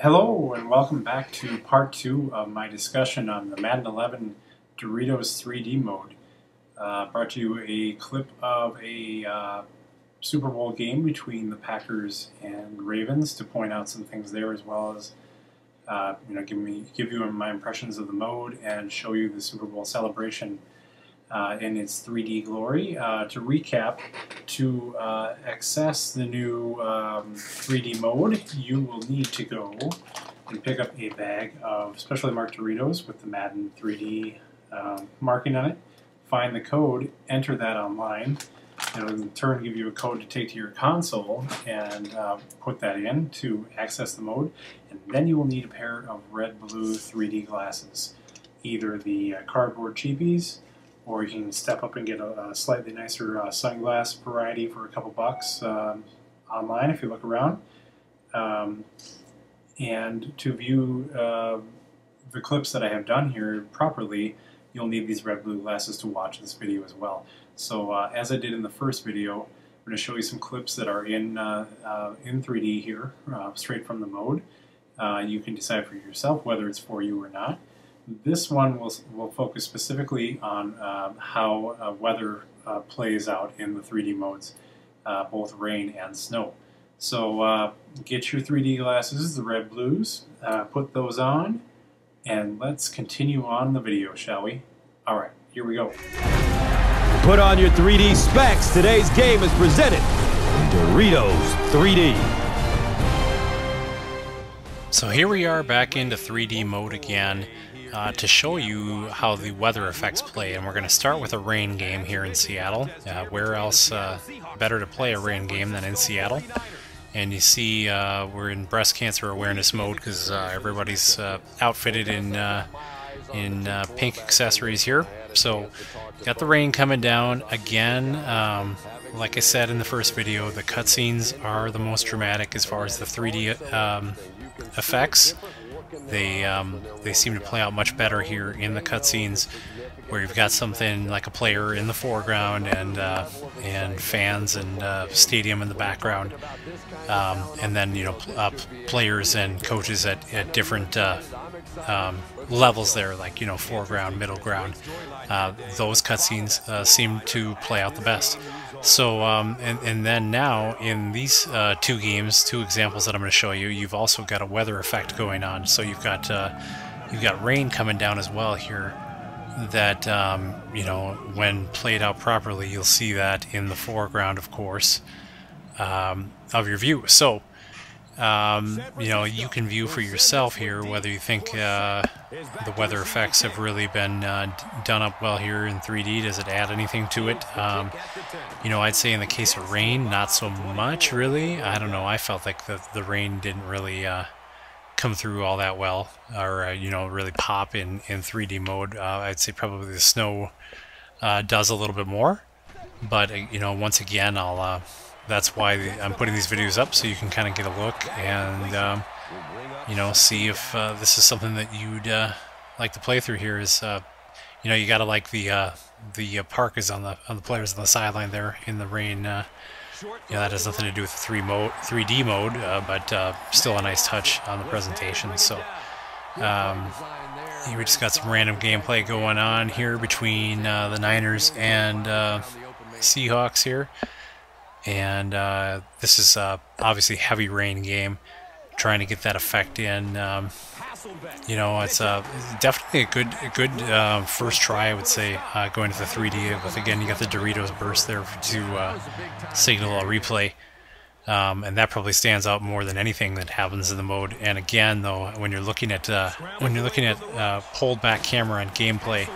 Hello and welcome back to part 2 of my discussion on the Madden 11 Doritos 3D mode. Brought you a clip of a Super Bowl game between the Packers and Ravens to point out some things there, as well as give you my impressions of the mode and show you the Super Bowl celebration in its 3D glory. To recap, to access the new 3D mode, you will need to go and pick up a bag of specially marked Doritos with the Madden 3D marking on it. Find the code, enter that online. It'll in turn give you a code to take to your console and put that in to access the mode. And then you will need a pair of red-blue 3D glasses, either the cardboard cheapies, or you can step up and get a slightly nicer sunglass variety for a couple bucks online if you look around. And to view the clips that I have done here properly, you'll need these red-blue glasses to watch this video as well. So as I did in the first video, I'm going to show you some clips that are in 3D here, straight from the mode. You can decide for yourself whether it's for you or not. This one will focus specifically on how weather plays out in the 3D modes, both rain and snow. So get your 3D glasses, the red blues, put those on, and let's continue on the video, shall we? Alright, here we go. Put on your 3D specs. Today's game is presented Doritos 3D. So here we are back into 3D mode again. To show you how the weather effects play, and we're going to start with a rain game here in Seattle. Where else better to play a rain game than in Seattle? And you see we're in breast cancer awareness mode because everybody's outfitted in pink accessories here. So got the rain coming down again. Like I said in the first video, the cutscenes are the most dramatic as far as the 3D effects. They seem to play out much better here in the cutscenes, where you've got something like a player in the foreground and fans and stadium in the background, and then players and coaches at different levels there, like foreground, middle ground. Those cutscenes seem to play out the best. So and then now in these two examples that I'm going to show you, you've also got a weather effect going on. So you've got rain coming down as well here. That when played out properly, you'll see that in the foreground, of course, of your view. So you can view for yourself here whether you think the weather effects have really been done up well here in 3D. Does it add anything to it? I'd say in the case of rain, not so much really. I don't know. I felt like the rain didn't really come through all that well, or really pop in 3D mode. I'd say probably the snow does a little bit more. But once again, that's why I'm putting these videos up, so you can kind of get a look and see if this is something that you'd like to play through here. Is you gotta like the parkas on the players on the sideline there in the rain. That has nothing to do with the 3D mode, but still a nice touch on the presentation. So we just got some random gameplay going on here between the Niners and Seahawks here. And this is obviously heavy rain game, trying to get that effect in. It's definitely a good first try, I would say, going to the 3D. But again, you got the Doritos burst there to signal a replay, and that probably stands out more than anything that happens in the mode. And again, though, when you're looking at pulled back camera and gameplay,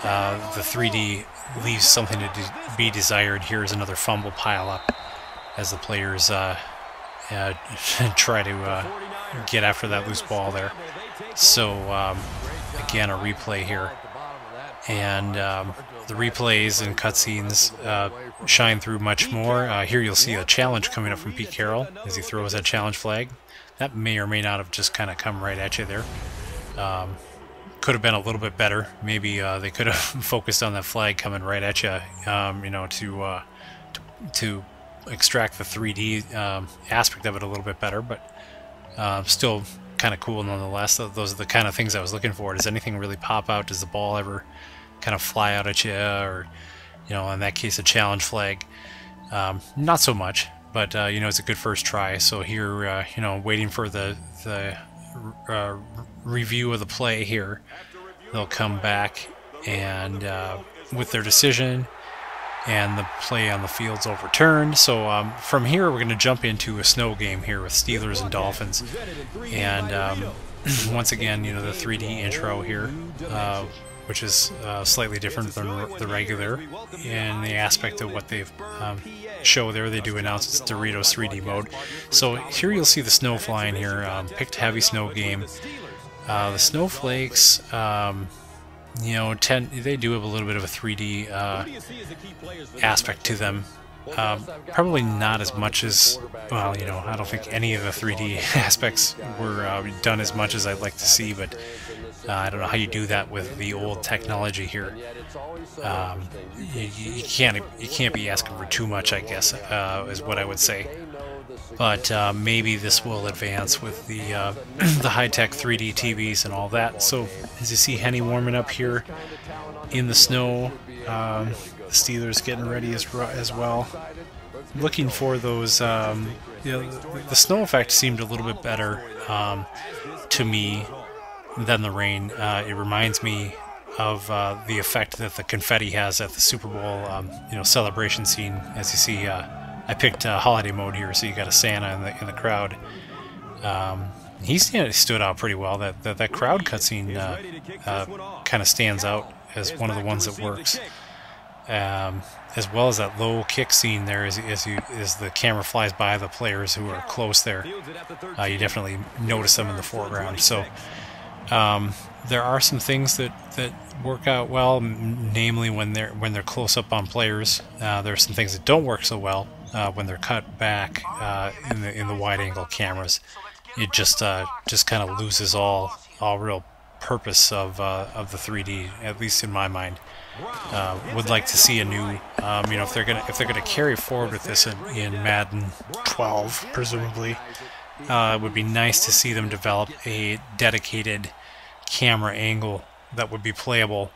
the 3D leaves something to be desired. Here's another fumble pile up as the players try to get after that loose ball there. So again, a replay here, and the replays and cutscenes shine through much more. Here you'll see a challenge coming up from Pete Carroll as he throws that challenge flag. That may or may not have just kind of come right at you there. Could have been a little bit better. Maybe they could have focused on that flag coming right at you, to extract the 3D aspect of it a little bit better. But still kind of cool nonetheless. Those are the kind of things I was looking for. Does anything really pop out? Does the ball ever kind of fly out at you, or in that case, a challenge flag? Not so much, but it's a good first try. So here, waiting for the review of the play here. They'll come back and with their decision, and the play on the field's overturned. So from here, we're going to jump into a snow game here with Steelers and Dolphins. And once again, the 3D intro here, which is slightly different than the regular in the aspect of what they've show there. They do announce it's Doritos 3D mode. So here you'll see the snow flying here. Picked heavy snow game. The snowflakes, they do have a little bit of a 3D aspect to them. Probably not as much as, well, I don't think any of the 3D aspects were done as much as I'd like to see, but I don't know how you do that with the old technology here. You can't be asking for too much, I guess, is what I would say. But maybe this will advance with the the high-tech 3D TVs and all that. So as you see Henny warming up here in the snow, the Steelers getting ready as well. Looking for those, the snow effect seemed a little bit better to me than the rain. It reminds me of the effect that the confetti has at the Super Bowl, celebration scene. As you see, I picked holiday mode here, so you got a Santa in the crowd. He stood out pretty well. That crowd cutscene kind of stands out as one of the ones that works. As well as that low kick scene there, as the camera flies by the players who are close there. You definitely notice them in the foreground. So there are some things that work out well, namely when they're close up on players. There are some things that don't work so well when they're cut back in the wide angle cameras. It just kind of loses all real purpose of the 3D, at least in my mind. Would like to see a new, if they're gonna carry forward with this in Madden 12, presumably. It would be nice to see them develop a dedicated camera angle that would be playable.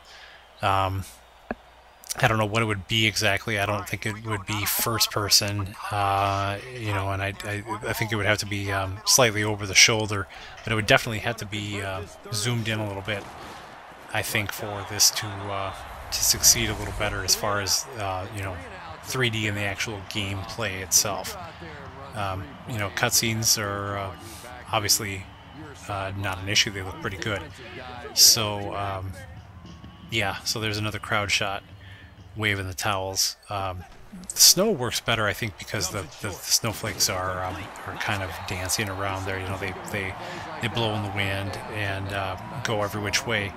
I don't know what it would be exactly. I don't think it would be first person, and I think it would have to be slightly over the shoulder, but it would definitely have to be zoomed in a little bit, I think, for this to succeed a little better as far as 3D in the actual gameplay itself. Cutscenes are obviously not an issue. They look pretty good. So so there's another crowd shot waving the towels. The snow works better, I think, because the snowflakes are kind of dancing around there. They blow in the wind and go every which way,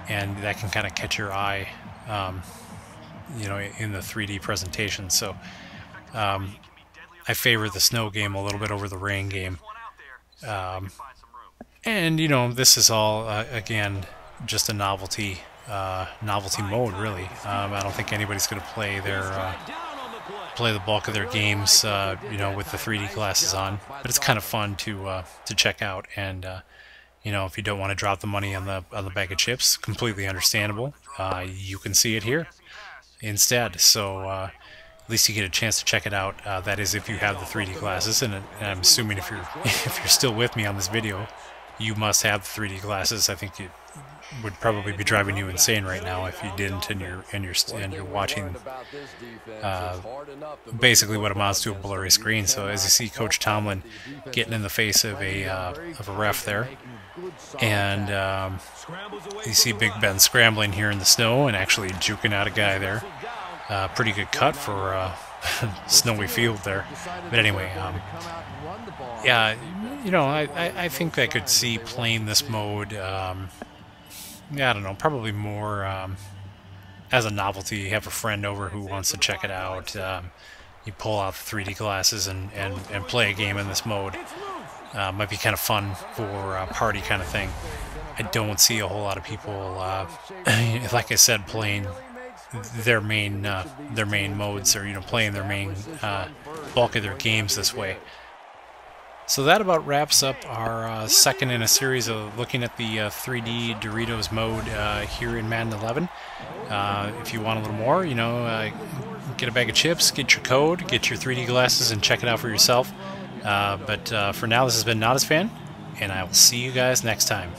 and that can kind of catch your eye, in the 3D presentation. So I favor the snow game a little bit over the rain game. And this is all again just a novelty mode, really. I don't think anybody's going to play the bulk of their games with the 3D glasses on, but it's kind of fun to check out. And if you don't want to drop the money on the bag of chips, completely understandable. You can see it here instead. So at least you get a chance to check it out. That is, if you have the 3D glasses, and I'm assuming if you're still with me on this video, you must have the 3D glasses. I think it would probably be driving you insane right now if you didn't, and you're watching basically what amounts to a blurry screen. So as you see, Coach Tomlin getting in the face of a ref there, and you see Big Ben scrambling here in the snow and actually juking out a guy there. Pretty good cut for a snowy field there. But anyway, I think I could see playing this mode. I don't know, probably more as a novelty. You have a friend over who wants to check it out. You pull out the 3D glasses and play a game in this mode. Might be kind of fun for a party kind of thing. I don't see a whole lot of people, like I said, playing their main modes, or playing their main bulk of their games this way. So that about wraps up our second in a series of looking at the 3D Doritos mode here in Madden 11. If you want a little more, get a bag of chips, get your code, get your 3D glasses, and check it out for yourself. But for now, this has been nadasfan, and I will see you guys next time.